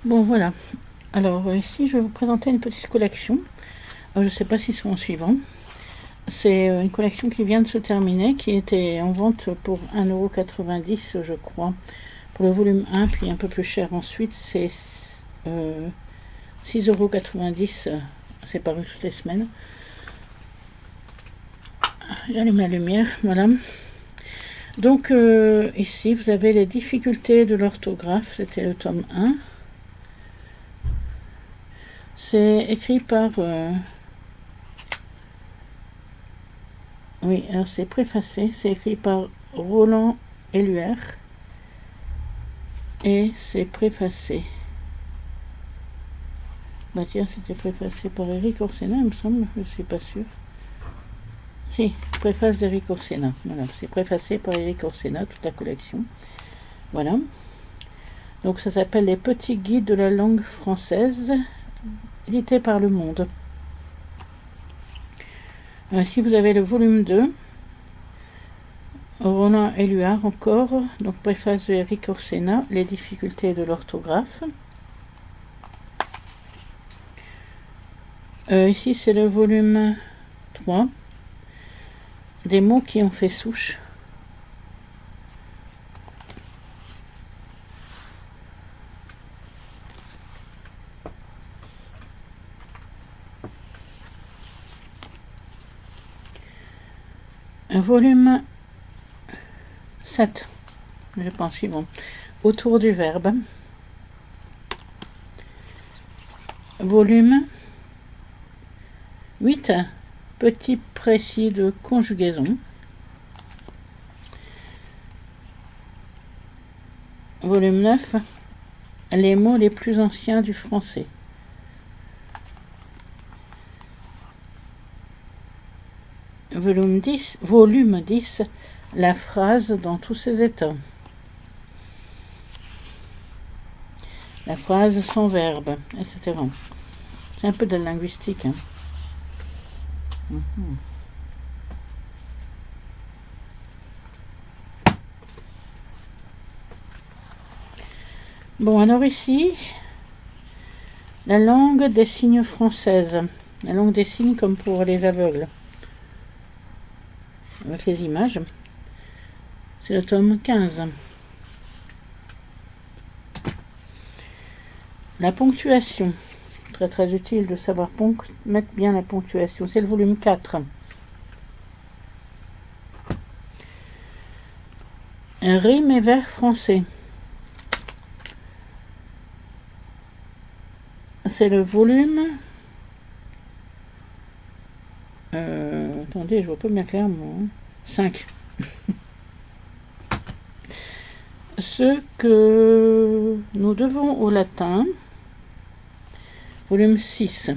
Bon, voilà. Alors, ici, je vais vous présenter une petite collection. Je ne sais pas si c'est en suivant. C'est une collection qui vient de se terminer, qui était en vente pour 1,90 €, je crois, pour le volume 1, puis un peu plus cher ensuite. C'est 6,90 €. C'est paru toutes les semaines. J'allume la lumière, voilà. Donc, ici, vous avez les difficultés de l'orthographe. C'était le tome 1. C'est écrit par... oui, alors c'est préfacé. C'est écrit par Roland Éluard. Et c'est préfacé. Bah tiens, c'était préfacé par Éric Orsena, il me semble. Je ne suis pas sûre. Si, préface d'Éric Orsena. Voilà, c'est préfacé par Éric Orsena, toute la collection. Voilà. Donc ça s'appelle Les petits guides de la langue française, édité par Le Monde. Ici vous avez le volume 2, Roland Éluard encore, donc préface de Éric Orsena, Les difficultés de l'orthographe. Ici c'est le volume 3, Des mots qui ont fait souche. Volume 7, je pense suivant, Autour du verbe. Volume 8, Petit précis de conjugaison. Volume 9, Les mots les plus anciens du français. Volume 10, La phrase dans tous ses états. La phrase sans verbe, etc. C'est un peu de linguistique. Hein. Bon, alors ici, la langue des signes française. La langue des signes comme pour les aveugles. Avec les images. C'est le tome 15. La ponctuation. Très très utile de savoir mettre bien la ponctuation. C'est le volume 4. Un rime et vers français. C'est le volume... attendez, je vois pas bien clairement. 5. Ce que nous devons au latin. Volume 6.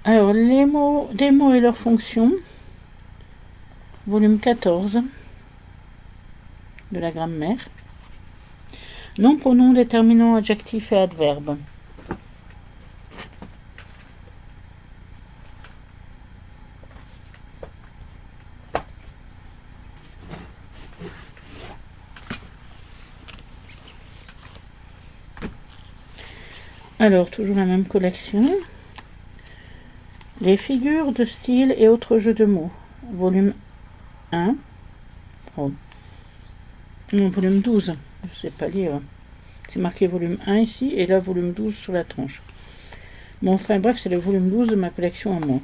Alors, des mots et leurs fonctions. Volume 14 de la grammaire. Nom, pronom, déterminant, adjectif et adverbe. Alors, toujours la même collection. Les figures de style et autres jeux de mots. Volume 1. Oh. Non, volume 12. Je ne sais pas lire. C'est marqué volume 1 ici et là volume 12 sur la tranche. Bon, enfin bref, c'est le volume 12 de ma collection à moi.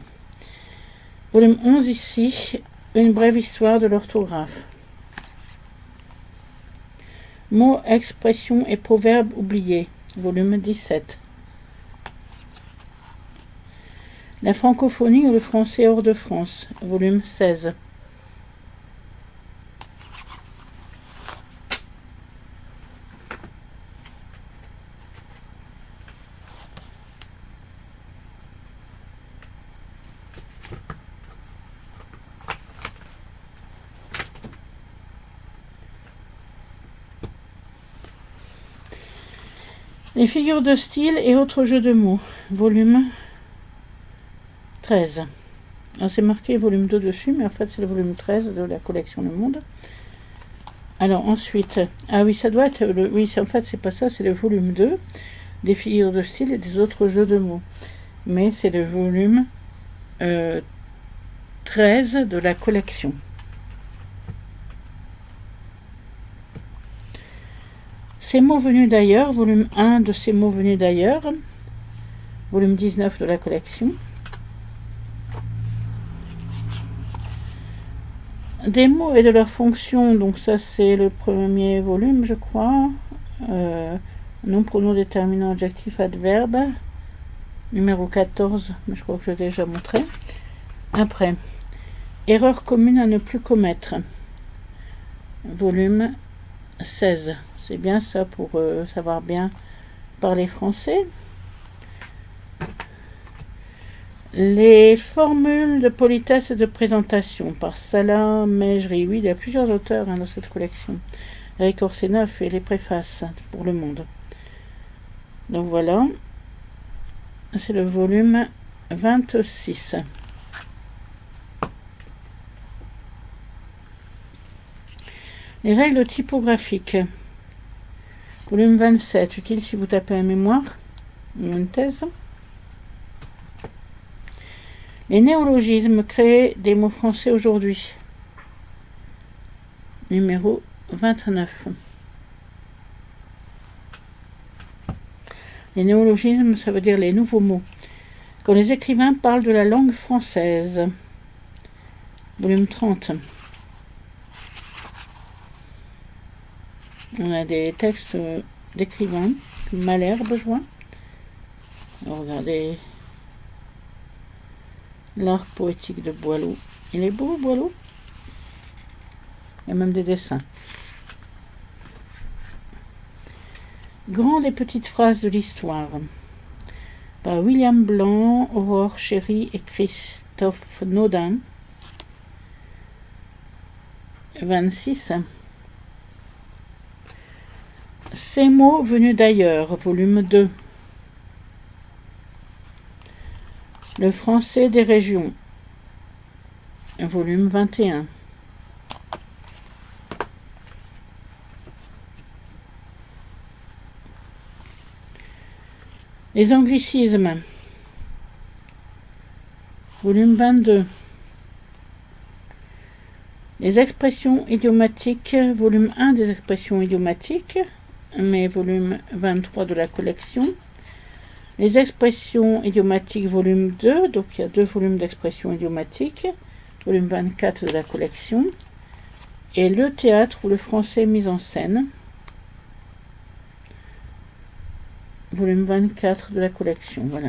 Volume 11 ici, une brève histoire de l'orthographe. Mots, expressions et proverbes oubliés. Volume 17. La francophonie ou le français hors de France. Volume 16. Les figures de style et autres jeux de mots. Volume 13. C'est marqué volume 2 dessus, mais en fait c'est le volume 13 de la collection Le Monde. Alors ensuite, ah oui, ça doit être oui, en fait c'est pas ça, c'est le volume 2 des figures de style et des autres jeux de mots. Mais c'est le volume 13 de la collection. Ces mots venus d'ailleurs, volume 1 de Ces mots venus d'ailleurs, volume 19 de la collection. Des mots et de leurs fonctions, donc ça c'est le premier volume je crois. Nom, pronom, déterminant, adjectif, adverbe. Numéro 14, mais je crois que je l'ai déjà montré. Après, erreur commune à ne plus commettre. Volume 16. C'est bien ça pour savoir bien parler français. Les formules de politesse et de présentation par Salah Mejri. Oui, il y a plusieurs auteurs dans cette collection. Eric Orsena fait les préfaces pour Le Monde. Donc voilà, c'est le volume 26. Les règles typographiques. Volume 27, utile si vous tapez un mémoire ou une thèse. Les néologismes créés des mots français aujourd'hui. Numéro 29. Les néologismes, ça veut dire les nouveaux mots. Quand les écrivains parlent de la langue française. Volume 30. On a des textes d'écrivains, comme Malherbe, je vois. Regardez l'art poétique de Boileau. Il est beau, Boileau. Il y a même des dessins. Grandes et petites phrases de l'histoire. Par William Blanc, Aurore Chéry et Christophe Naudin. 26. Ces mots venus d'ailleurs, volume 2. Le français des régions, volume 21. Les anglicismes, volume 22. Les expressions idiomatiques, volume 1 des expressions idiomatiques, mais volume 23 de la collection. Les expressions idiomatiques, volume 2, donc il y a 2 volumes d'expressions idiomatiques, volume 24 de la collection. Et le théâtre ou le français mis en scène, volume 24 de la collection. Voilà.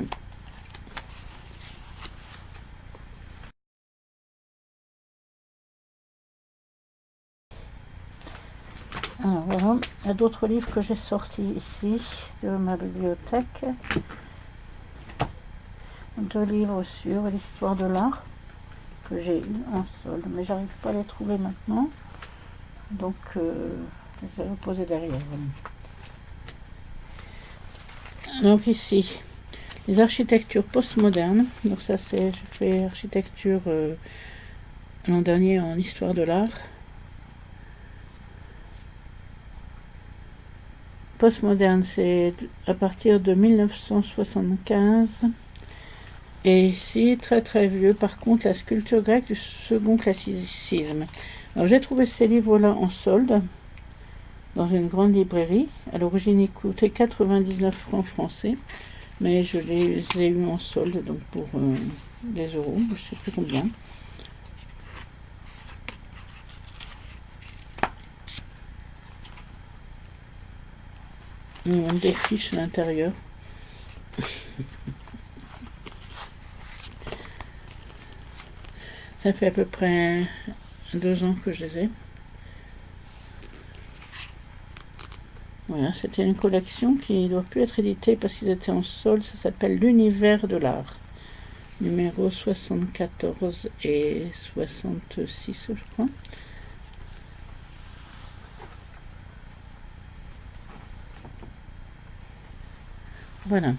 Alors voilà, il y a d'autres livres que j'ai sortis ici de ma bibliothèque. 2 livres sur l'histoire de l'art que j'ai eu en solde, mais j'arrive pas à les trouver maintenant. Donc je les ai reposés derrière. Donc ici, les architectures postmodernes. Donc ça c'est, j'ai fait architecture l'an dernier en histoire de l'art. Postmoderne, c'est à partir de 1975. Et ici, très très vieux, par contre, la sculpture grecque du second classicisme. Alors j'ai trouvé ces livres-là en solde dans une grande librairie. À l'origine, ils coûtaient 99 francs français, mais je les ai eus en solde, donc pour des euros, je ne sais plus combien. Des fiches à l'intérieur. Ça fait à peu près 2 ans que je les ai. Voilà, c'était une collection qui ne doit plus être éditée parce qu'ils étaient en solde. Ça s'appelle L'univers de l'art. Numéro 74 et 66, je crois. Voilà.